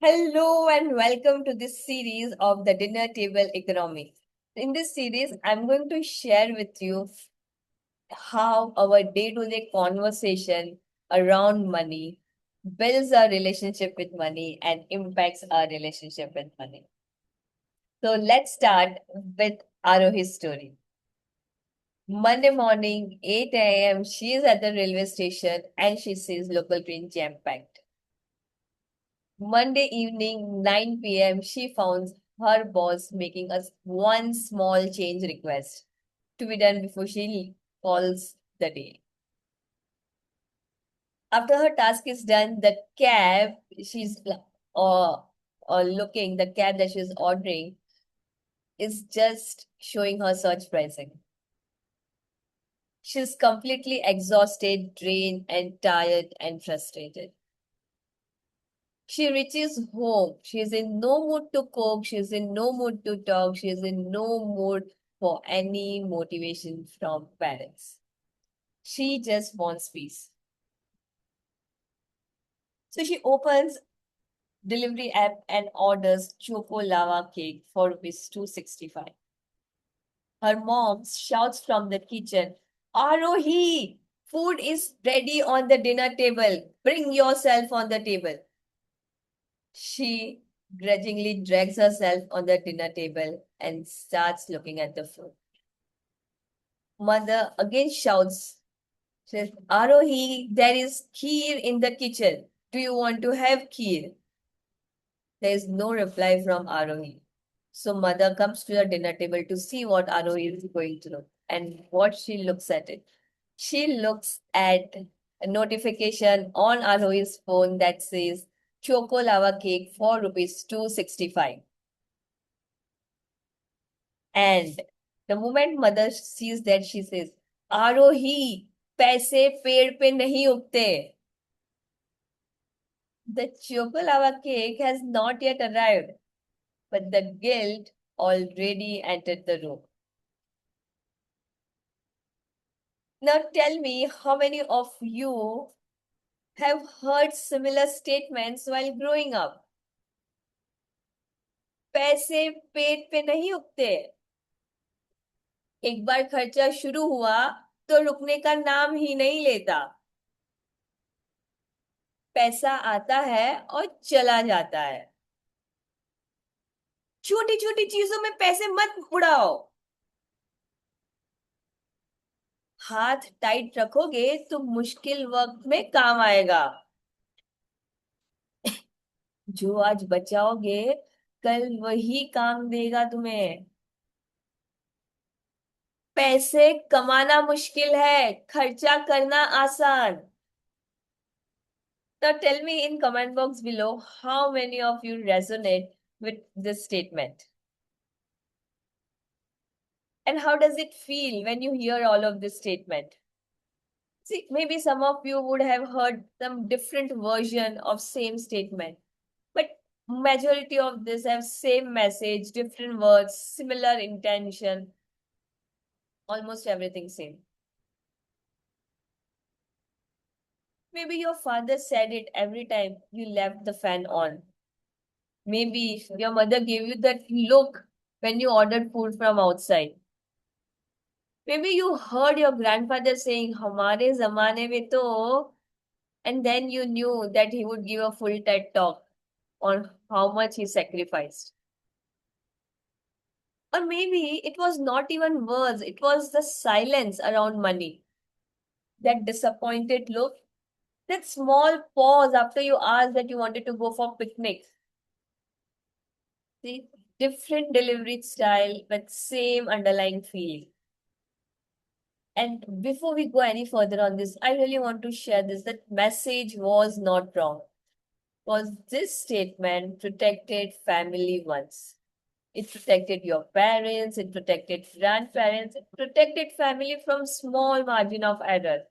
Hello and welcome to this series of the Dinner Table Economy. In this series, I'm going to share with you how our day to day conversation around money builds our relationship with money and impacts our relationship with money. So let's start with Arohi's story. Monday morning, 8 a.m., she is at the railway station and she sees local train jam packed. Monday evening, 9 p.m., she found her boss making us one small change request to be done before she calls the day. After her task is done, the cab she's or looking, the cab that she's ordering is just showing her search pricing. She's completely exhausted, drained, and tired and frustrated. She reaches home. She is in no mood to cook. She is in no mood to talk. She is in no mood for any motivation from parents. She just wants peace. So she opens delivery app and orders choco lava cake for rupees 265. Her mom shouts from the kitchen, Arohi, food is ready on the dinner table. Bring yourself on the table. She grudgingly drags herself on the dinner table and starts looking at the food. Mother again shouts, says, Arohi, there is kheer in the kitchen. Do you want to have kheer? There is no reply from Arohi. So mother comes to the dinner table to see what Arohi is going to do. And what she looks at it. She looks at a notification on Arohi's phone that says Choco Lava Cake for rupees 265. And the moment mother sees that, she says, Arohi, पैसे पेड़ पे नहीं उगते. The Choco Lava Cake has not yet arrived, but the guilt already entered the room. Now tell me, how many of you have heard similar statements while growing up? पैसे पेट पे नहीं उगते. एक बार खर्चा शुरू हुआ तो रुकने का नाम ही नहीं लेता. पैसा आता है और चला जाता है. छोटी छोटी चीजों में पैसे मत उड़ाओ. हाथ टाइट रखोगे तो मुश्किल वक्त में काम आएगा. जो आज बचाओगे कल वही काम देगा तुम्हें. पैसे कमाना मुश्किल है, खर्चा करना आसान. Now tell me in comment box below how many of you resonate with this statement. And how does it feel when you hear all of this statement? See, maybe some of you would have heard some different version of same statement, but majority of this have same message, different words, similar intention, almost everything same. Maybe your father said it every time you left the fan on. Maybe your mother gave you that look when you ordered food from outside. Maybe you heard your grandfather saying, Hamare zamane mein to, and then you knew that he would give a full TED talk on how much he sacrificed. Or maybe it was not even words, it was the silence around money. That disappointed look, that small pause after you asked that you wanted to go for picnic. See, different delivery style, but same underlying feeling. And before we go any further on this, I really want to share this that message was not wrong. Was this statement protected family once? It protected your parents, it protected grandparents, it protected family from small margin of error.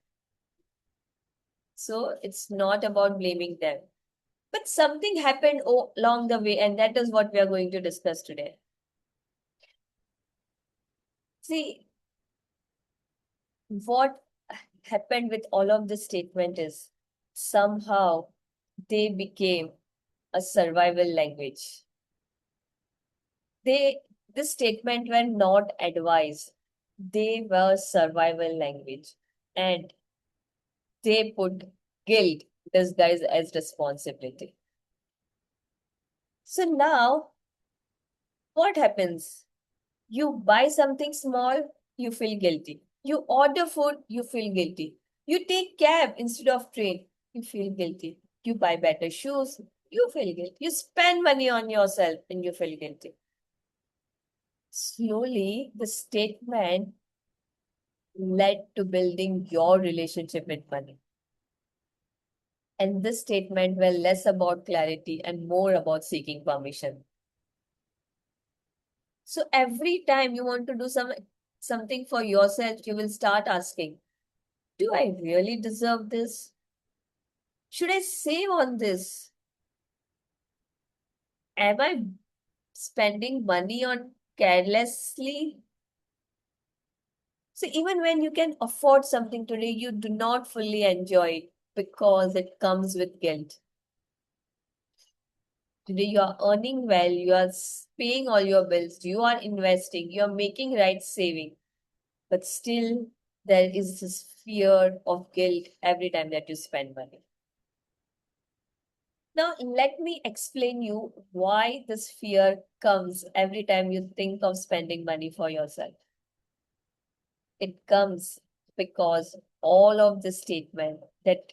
So it's not about blaming them. But something happened along the way, and that is what we are going to discuss today. See, what happened with all of this statement is somehow they became a survival language. They this statement were not advice. They were survival language. And they put guilt disguised as responsibility. So now what happens? You buy something small, you feel guilty. You order food, you feel guilty. You take cab instead of train, you feel guilty. You buy better shoes, you feel guilty. You spend money on yourself and you feel guilty. Slowly, the statement led to building your relationship with money. And this statement were less about clarity and more about seeking permission. So every time you want to do something for yourself, you will start asking, do I really deserve this? Should I save on this? Am I spending money on carelessly? So even when you can afford something today, you do not fully enjoy it because it comes with guilt. Today you are earning well, you are paying all your bills, you are investing, you are making right saving, but still there is this fear of guilt every time that you spend money. Now, let me explain you why this fear comes every time you think of spending money for yourself. It comes because all of the statement that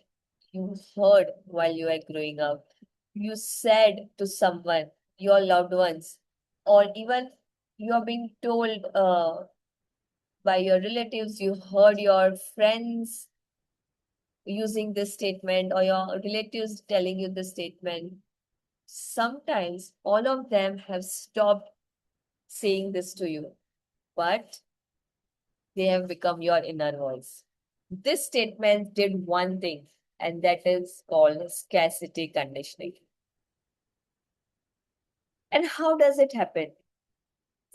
you heard while you were growing up, you said to someone, your loved ones, or even you are being told by your relatives, you heard your friends using this statement, or your relatives telling you this statement. Sometimes all of them have stopped saying this to you, but they have become your inner voice. This statement did one thing, and that is called scarcity conditioning. And how does it happen?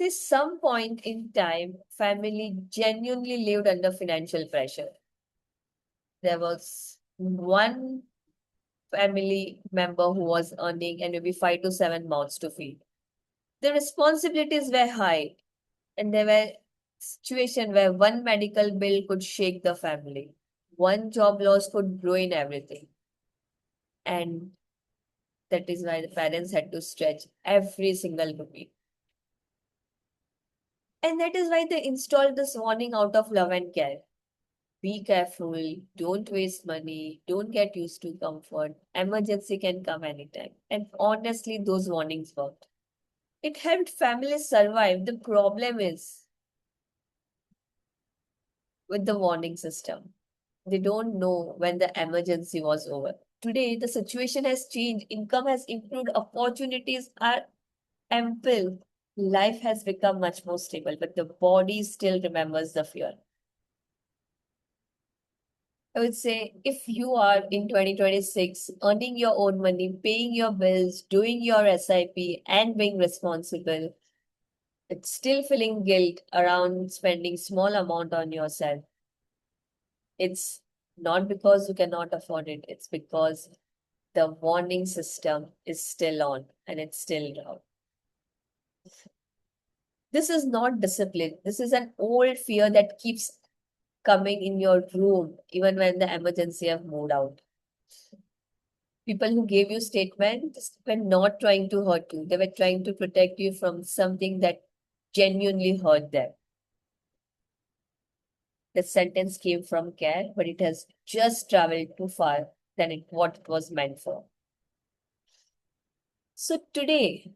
At some point in time, family genuinely lived under financial pressure. There was one family member who was earning and maybe 5 to 7 mouths to feed. The responsibilities were high, and there were situations where one medical bill could shake the family. One job loss could ruin everything. And that is why the parents had to stretch every single rupee. And that is why they installed this warning out of love and care. Be careful, don't waste money, don't get used to comfort. Emergency can come anytime. And honestly, those warnings worked. It helped families survive. The problem is with the warning system. They don't know when the emergency was over. Today, the situation has changed. Income has improved. Opportunities are ample. Life has become much more stable, but the body still remembers the fear. I would say if you are in 2026 earning your own money, paying your bills, doing your SIP, and being responsible, it's still feeling guilt around spending small amount on yourself. It's not because you cannot afford it, it's because the warning system is still on and it's still around. This is not discipline. This is an old fear that keeps coming in your room even when the emergency have moved out. People who gave you statements were not trying to hurt you. They were trying to protect you from something that genuinely hurt them. The sentence came from care, but it has just traveled too far than what it was meant for. So today,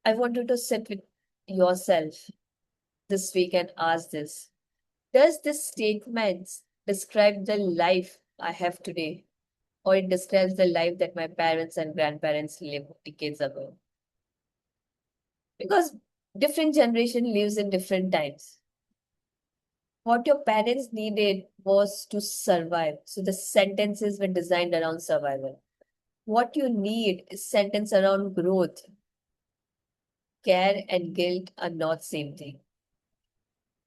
I want you to sit with yourself this week and ask this. Does this statement describe the life I have today, or it describes the life that my parents and grandparents lived decades ago? Because different generation lives in different times. What your parents needed was to survive. So the sentences were designed around survival. What you need is sentence around growth. Care and guilt are not same thing.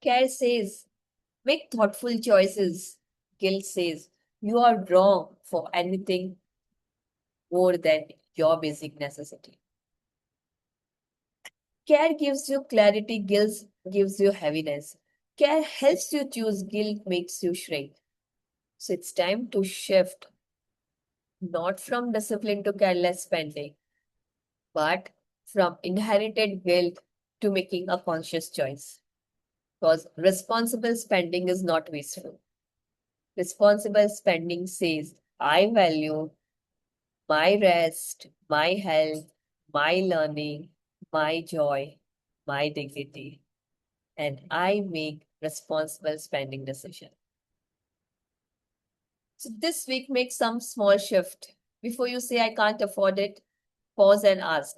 Care says, make thoughtful choices. Guilt says, you are wrong for anything more than your basic necessity. Care gives you clarity, guilt gives you heaviness. Care helps you choose, guilt makes you shrink. So it's time to shift, not from discipline to careless spending, but from inherited guilt to making a conscious choice. Because responsible spending is not wasteful. Responsible spending says, I value my rest, my health, my learning, my joy, my dignity, and I make responsible spending decision. So this week, make some small shift. Before you say I can't afford it, pause and ask,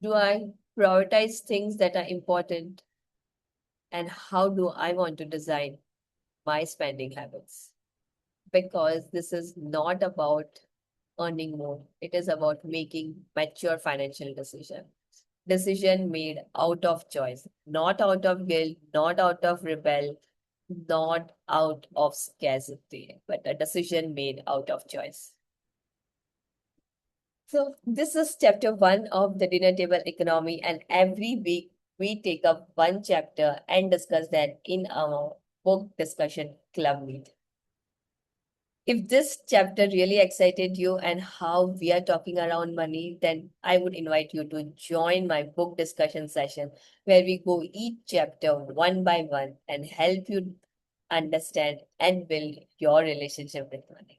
do I prioritize things that are important? And how do I want to design my spending habits? Because this is not about earning more. It is about making mature financial decision. Decision made out of choice, not out of guilt, not out of rebel, not out of scarcity, but a decision made out of choice. So this is chapter 1 of the dinner table economy, and every week we take up one chapter and discuss that in our book discussion club meet. If this chapter really excited you and how we are talking around money, then I would invite you to join my book discussion session where we go each chapter one by one and help you understand and build your relationship with money.